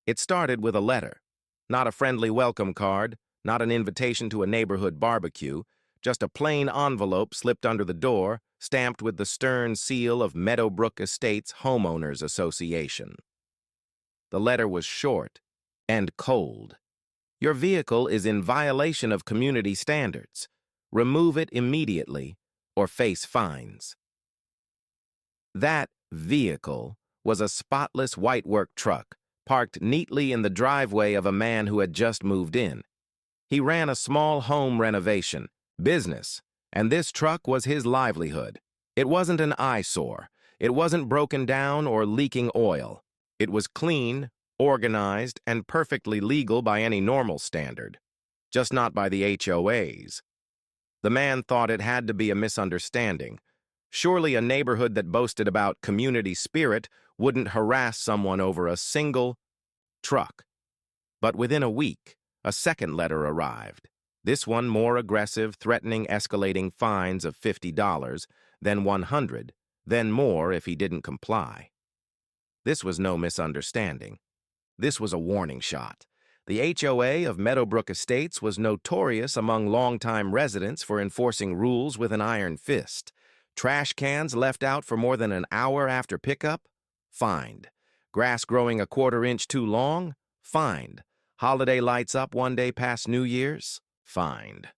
It started with a letter. Not a friendly welcome card, not an invitation to a neighborhood barbecue, just a plain envelope slipped under the door, stamped with the stern seal of Meadowbrook Estates Homeowners Association. The letter was short and cold. Your vehicle is in violation of community standards. Remove it immediately or face fines. That vehicle was a spotless whitework truck, parked neatly in the driveway of a man who had just moved in. He ran a small home renovation business, and this truck was his livelihood. It wasn't an eyesore. It wasn't broken down or leaking oil. It was clean, organized, and perfectly legal by any normal standard, just not by the HOAs. The man thought it had to be a misunderstanding. Surely a neighborhood that boasted about community spirit wouldn't harass someone over a single truck. But within a week, a second letter arrived. This one more aggressive, threatening escalating fines of $50, then $100, then more if he didn't comply. This was no misunderstanding. This was a warning shot. The HOA of Meadowbrook Estates was notorious among longtime residents for enforcing rules with an iron fist. Trash cans left out for more than an hour after pickup? Fined. Grass growing a quarter-inch too long? Fined. Holiday lights up one day past New Year's? Fined.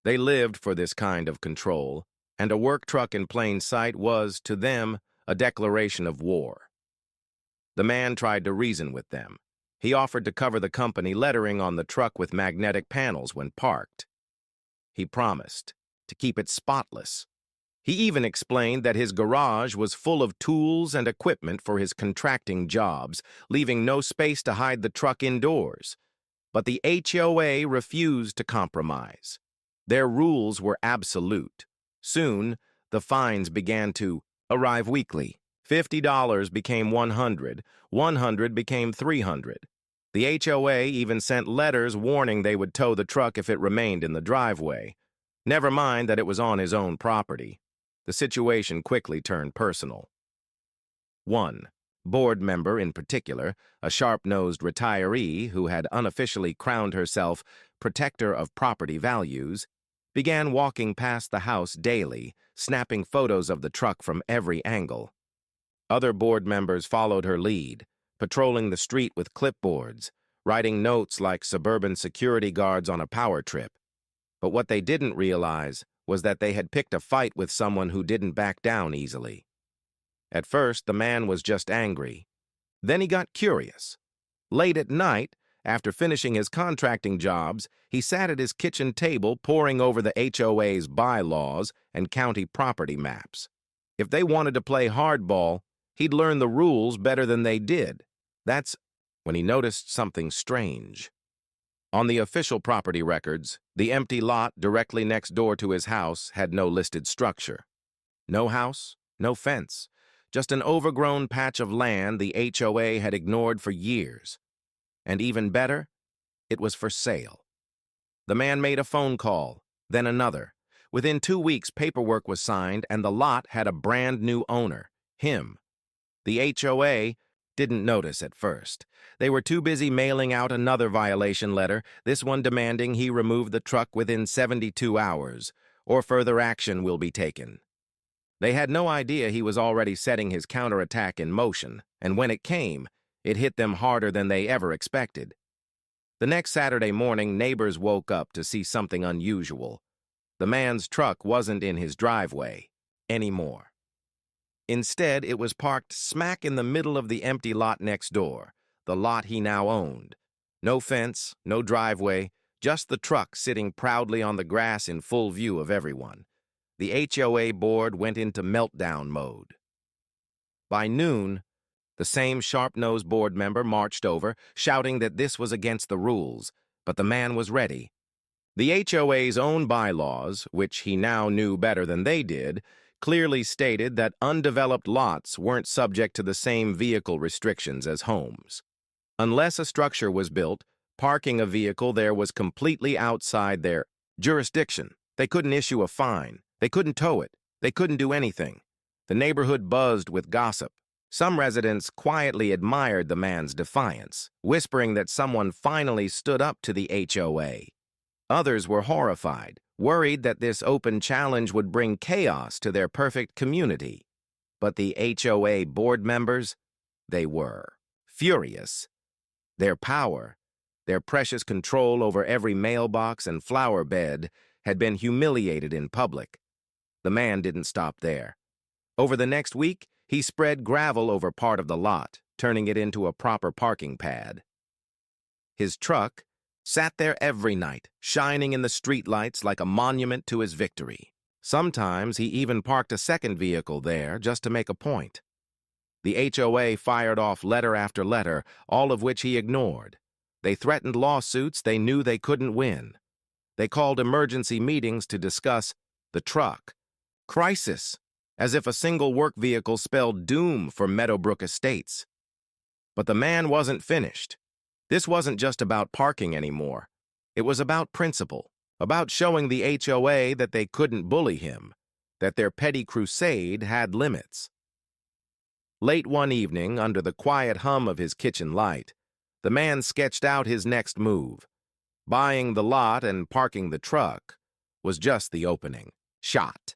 They lived for this kind of control, and a work truck in plain sight was, to them, a declaration of war. The man tried to reason with them. He offered to cover the company lettering on the truck with magnetic panels when parked. He promised to keep it spotless. He even explained that his garage was full of tools and equipment for his contracting jobs, leaving no space to hide the truck indoors. But the HOA refused to compromise. Their rules were absolute. Soon, the fines began to arrive weekly. $50 became $100, $100 became $300. The HOA even sent letters warning they would tow the truck if it remained in the driveway. Never mind that it was on his own property. The situation quickly turned personal. One board member in particular, a sharp-nosed retiree who had unofficially crowned herself protector of property values, began walking past the house daily, snapping photos of the truck from every angle. Other board members followed her lead, patrolling the street with clipboards, writing notes like suburban security guards on a power trip. But what they didn't realize was that they had picked a fight with someone who didn't back down easily. At first, the man was just angry. Then he got curious. Late at night, after finishing his contracting jobs, he sat at his kitchen table poring over the HOA's bylaws and county property maps. If they wanted to play hardball, he'd learn the rules better than they did. That's when he noticed something strange. On the official property records, the empty lot directly next door to his house had no listed structure. No house, no fence, just an overgrown patch of land the HOA had ignored for years. And even better, it was for sale. The man made a phone call, then another. Within 2 weeks, paperwork was signed and the lot had a brand new owner, him. The HOA didn't notice at first. They were too busy mailing out another violation letter, this one demanding he remove the truck within 72 hours, or further action will be taken. They had no idea he was already setting his counterattack in motion, and when it came, it hit them harder than they ever expected. The next Saturday morning, neighbors woke up to see something unusual. The man's truck wasn't in his driveway anymore. Instead, it was parked smack in the middle of the empty lot next door, the lot he now owned. No fence, no driveway, just the truck sitting proudly on the grass in full view of everyone. The HOA board went into meltdown mode. By noon, the same sharp-nosed board member marched over, shouting that this was against the rules, but the man was ready. The HOA's own bylaws, which he now knew better than they did, clearly stated that undeveloped lots weren't subject to the same vehicle restrictions as homes. Unless a structure was built, parking a vehicle there was completely outside their jurisdiction. They couldn't issue a fine. They couldn't tow it. They couldn't do anything. The neighborhood buzzed with gossip. Some residents quietly admired the man's defiance, whispering that someone finally stood up to the HOA. Others were horrified, worried that this open challenge would bring chaos to their perfect community. But the HOA board members, they were furious. Their power, their precious control over every mailbox and flower bed, had been humiliated in public. The man didn't stop there. Over the next week, he spread gravel over part of the lot, turning it into a proper parking pad. His truck sat there every night, shining in the streetlights like a monument to his victory. Sometimes he even parked a second vehicle there just to make a point. The HOA fired off letter after letter, all of which he ignored. They threatened lawsuits they knew they couldn't win. They called emergency meetings to discuss the truck crisis, as if a single work vehicle spelled doom for Meadowbrook Estates. But the man wasn't finished. This wasn't just about parking anymore. It was about principle, about showing the HOA that they couldn't bully him, that their petty crusade had limits. Late one evening, under the quiet hum of his kitchen light, the man sketched out his next move. Buying the lot and parking the truck was just the opening shot.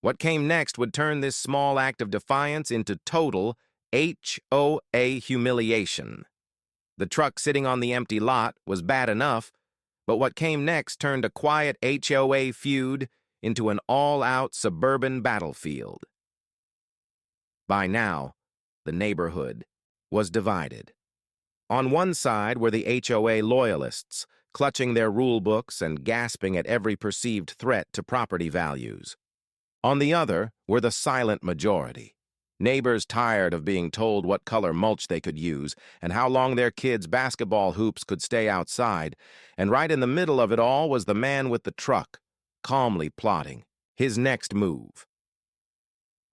What came next would turn this small act of defiance into total HOA humiliation. The truck sitting on the empty lot was bad enough, but what came next turned a quiet HOA feud into an all-out suburban battlefield. By now, the neighborhood was divided. On one side were the HOA loyalists, clutching their rule books and gasping at every perceived threat to property values. On the other were the silent majority, neighbors tired of being told what color mulch they could use and how long their kids' basketball hoops could stay outside, and right in the middle of it all was the man with the truck, calmly plotting his next move.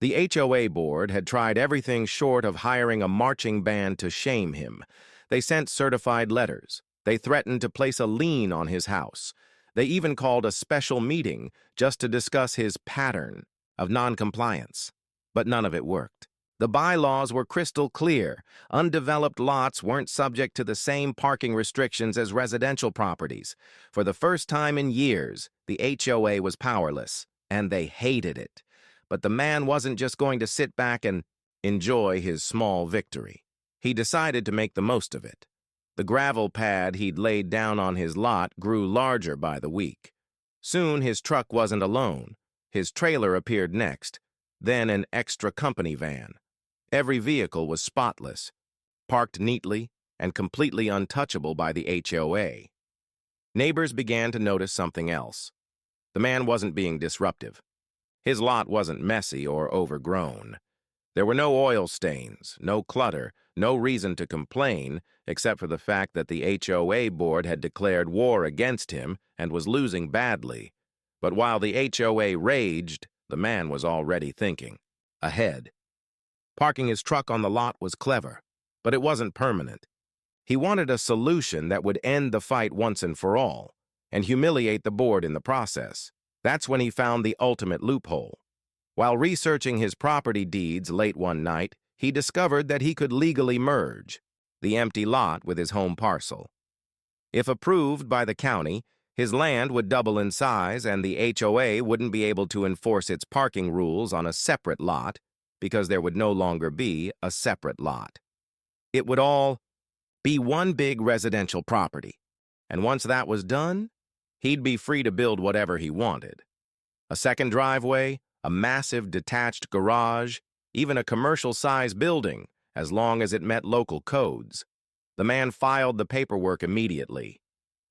The HOA board had tried everything short of hiring a marching band to shame him. They sent certified letters. They threatened to place a lien on his house. They even called a special meeting just to discuss his pattern of noncompliance. But none of it worked. The bylaws were crystal clear. Undeveloped lots weren't subject to the same parking restrictions as residential properties. For the first time in years, the HOA was powerless, and they hated it. But the man wasn't just going to sit back and enjoy his small victory. He decided to make the most of it. The gravel pad he'd laid down on his lot grew larger by the week. Soon his truck wasn't alone. His trailer appeared next, then an extra company van. Every vehicle was spotless, parked neatly and completely untouchable by the HOA. Neighbors began to notice something else. The man wasn't being disruptive. His lot wasn't messy or overgrown. There were no oil stains, no clutter, no reason to complain, except for the fact that the HOA board had declared war against him and was losing badly. But while the HOA raged, the man was already thinking ahead. Parking his truck on the lot was clever, but it wasn't permanent. He wanted a solution that would end the fight once and for all, and humiliate the board in the process. That's when he found the ultimate loophole. While researching his property deeds late one night, he discovered that he could legally merge the empty lot with his home parcel. If approved by the county, his land would double in size and the HOA wouldn't be able to enforce its parking rules on a separate lot because there would no longer be a separate lot. It would all be one big residential property, and once that was done, he'd be free to build whatever he wanted. A second driveway, a massive detached garage, even a commercial-size building, as long as it met local codes. The man filed the paperwork immediately.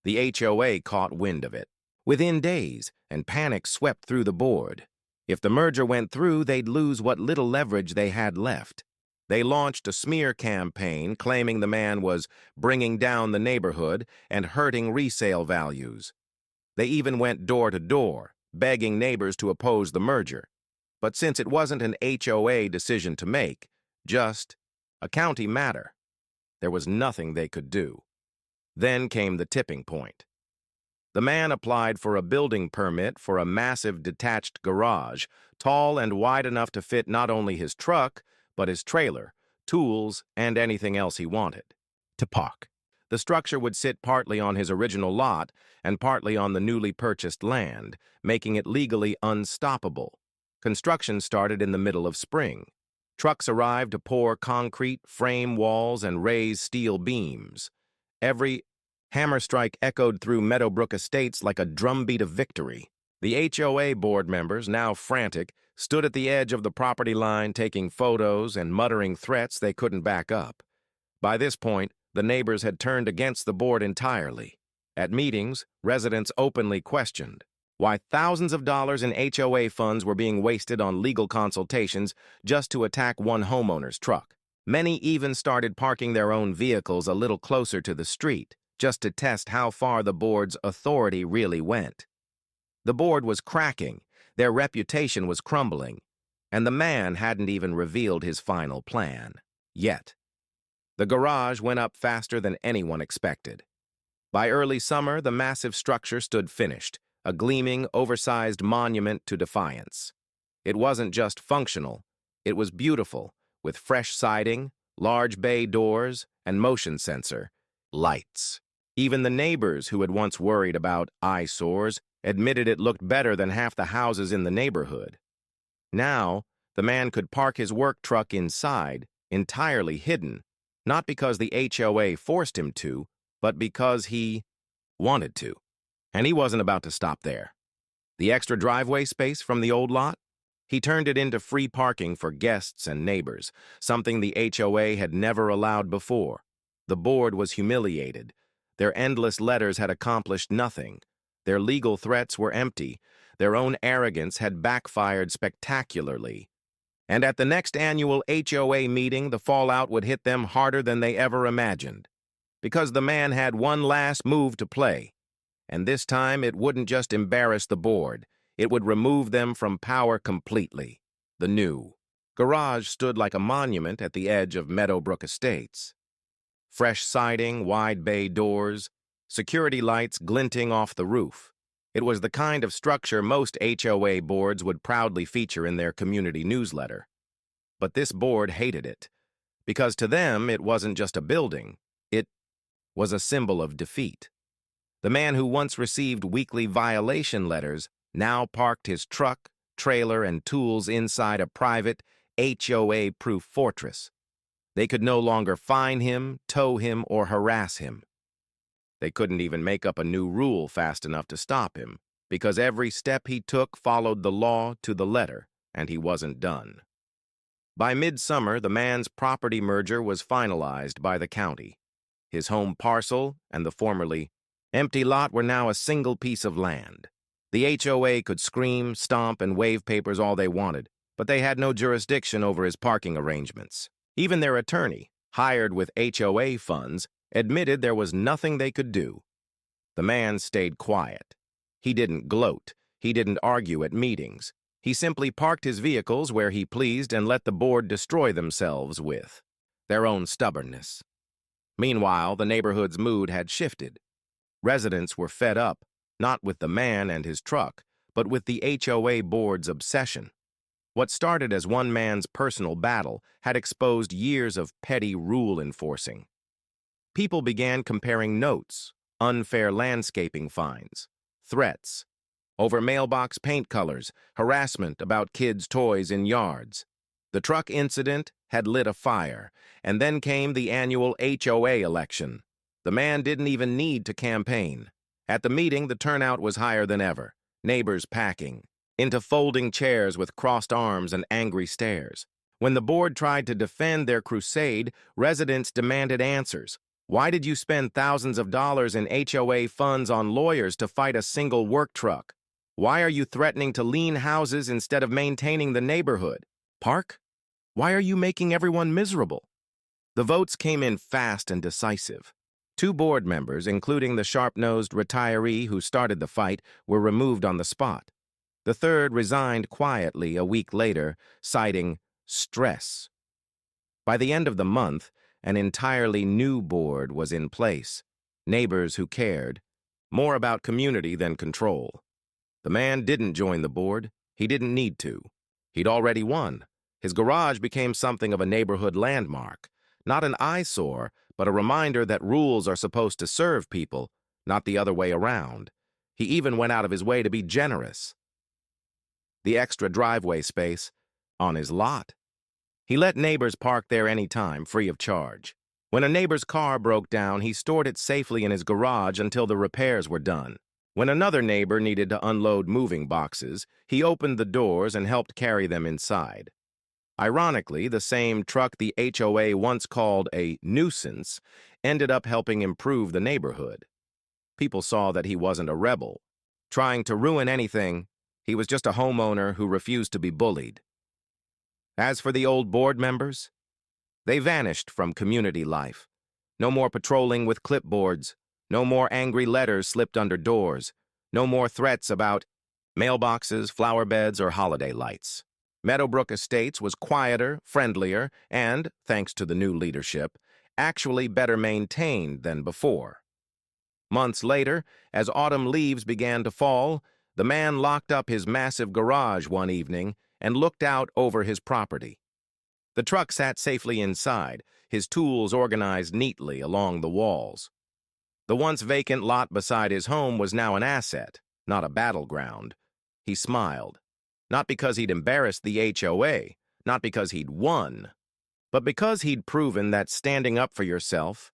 The HOA caught wind of it within days, and panic swept through the board. If the merger went through, they'd lose what little leverage they had left. They launched a smear campaign claiming the man was bringing down the neighborhood and hurting resale values. They even went door to door, begging neighbors to oppose the merger. But since it wasn't an HOA decision to make, just a county matter, there was nothing they could do. Then came the tipping point. The man applied for a building permit for a massive detached garage, tall and wide enough to fit not only his truck, but his trailer, tools, and anything else he wanted to park. The structure would sit partly on his original lot and partly on the newly purchased land, making it legally unstoppable. Construction started in the middle of spring. Trucks arrived to pour concrete, frame walls, and raise steel beams. Every hammer strike echoed through Meadowbrook Estates like a drumbeat of victory. The HOA board members, now frantic, stood at the edge of the property line taking photos and muttering threats they couldn't back up. By this point, the neighbors had turned against the board entirely. At meetings, residents openly questioned why thousands of dollars in HOA funds were being wasted on legal consultations just to attack one homeowner's truck. Many even started parking their own vehicles a little closer to the street, just to test how far the board's authority really went. The board was cracking, their reputation was crumbling, and the man hadn't even revealed his final plan. Yet. The garage went up faster than anyone expected. By early summer, the massive structure stood finished, a gleaming, oversized monument to defiance. It wasn't just functional, it was beautiful, with fresh siding, large bay doors, and motion sensor lights. Even the neighbors who had once worried about eyesores admitted it looked better than half the houses in the neighborhood. Now, the man could park his work truck inside, entirely hidden, not because the HOA forced him to, but because he wanted to. And he wasn't about to stop there. The extra driveway space from the old lot? He turned it into free parking for guests and neighbors, something the HOA had never allowed before. The board was humiliated. Their endless letters had accomplished nothing. Their legal threats were empty. Their own arrogance had backfired spectacularly. And at the next annual HOA meeting, the fallout would hit them harder than they ever imagined. Because the man had one last move to play. And this time, it wouldn't just embarrass the board. It would remove them from power completely. The new garage stood like a monument at the edge of Meadowbrook Estates. Fresh siding, wide bay doors, security lights glinting off the roof. It was the kind of structure most HOA boards would proudly feature in their community newsletter. But this board hated it, because to them it wasn't just a building, it was a symbol of defeat. The man who once received weekly violation letters now parked his truck, trailer, and tools inside a private, HOA-proof fortress. They could no longer fine him, tow him, or harass him. They couldn't even make up a new rule fast enough to stop him, because every step he took followed the law to the letter, and he wasn't done. By midsummer, the man's property merger was finalized by the county. His home parcel and the formerly empty lot were now a single piece of land. The HOA could scream, stomp, and wave papers all they wanted, but they had no jurisdiction over his parking arrangements. Even their attorney, hired with HOA funds, admitted there was nothing they could do. The man stayed quiet. He didn't gloat. He didn't argue at meetings. He simply parked his vehicles where he pleased and let the board destroy themselves with their own stubbornness. Meanwhile, the neighborhood's mood had shifted. Residents were fed up, not with the man and his truck, but with the HOA board's obsession. What started as one man's personal battle had exposed years of petty rule enforcing. People began comparing notes, unfair landscaping fines, threats, over mailbox paint colors, harassment about kids' toys in yards. The truck incident had lit a fire, and then came the annual HOA election. The man didn't even need to campaign. At the meeting, the turnout was higher than ever, neighbors packing into folding chairs with crossed arms and angry stares. When the board tried to defend their crusade, residents demanded answers. Why did you spend thousands of dollars in HOA funds on lawyers to fight a single work truck? Why are you threatening to lien houses instead of maintaining the neighborhood? Park? Why are you making everyone miserable? The votes came in fast and decisive. 2 board members, including the sharp-nosed retiree who started the fight, were removed on the spot. The third resigned quietly a week later, citing stress. By the end of the month, an entirely new board was in place. Neighbors who cared, more about community than control. The man didn't join the board. He didn't need to. He'd already won. His garage became something of a neighborhood landmark, not an eyesore, but a reminder that rules are supposed to serve people, not the other way around. He even went out of his way to be generous. The extra driveway space on his lot. He let neighbors park there any time, free of charge. When a neighbor's car broke down, he stored it safely in his garage until the repairs were done. When another neighbor needed to unload moving boxes, he opened the doors and helped carry them inside. Ironically, the same truck the HOA once called a nuisance ended up helping improve the neighborhood. People saw that he wasn't a rebel, trying to ruin anything. He was just a homeowner who refused to be bullied. As for the old board members, they vanished from community life. No more patrolling with clipboards, no more angry letters slipped under doors, no more threats about mailboxes, flower beds, or holiday lights. Meadowbrook Estates was quieter, friendlier, and, thanks to the new leadership, actually better maintained than before. Months later, as autumn leaves began to fall, the man locked up his massive garage one evening and looked out over his property. The truck sat safely inside, his tools organized neatly along the walls. The once vacant lot beside his home was now an asset, not a battleground. He smiled. Not because he'd embarrassed the HOA, not because he'd won, but because he'd proven that standing up for yourself,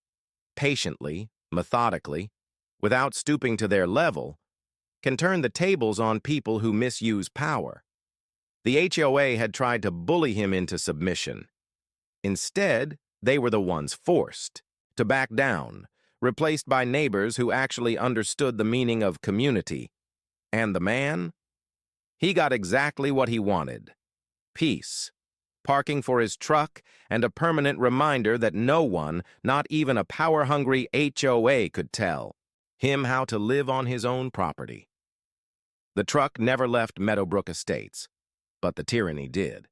patiently, methodically, without stooping to their level, can turn the tables on people who misuse power. The HOA had tried to bully him into submission. Instead, they were the ones forced to back down, replaced by neighbors who actually understood the meaning of community. And the man? He got exactly what he wanted. Peace, parking for his truck, and a permanent reminder that no one, not even a power-hungry HOA, could tell him how to live on his own property. The truck never left Meadowbrook Estates, but the tyranny did.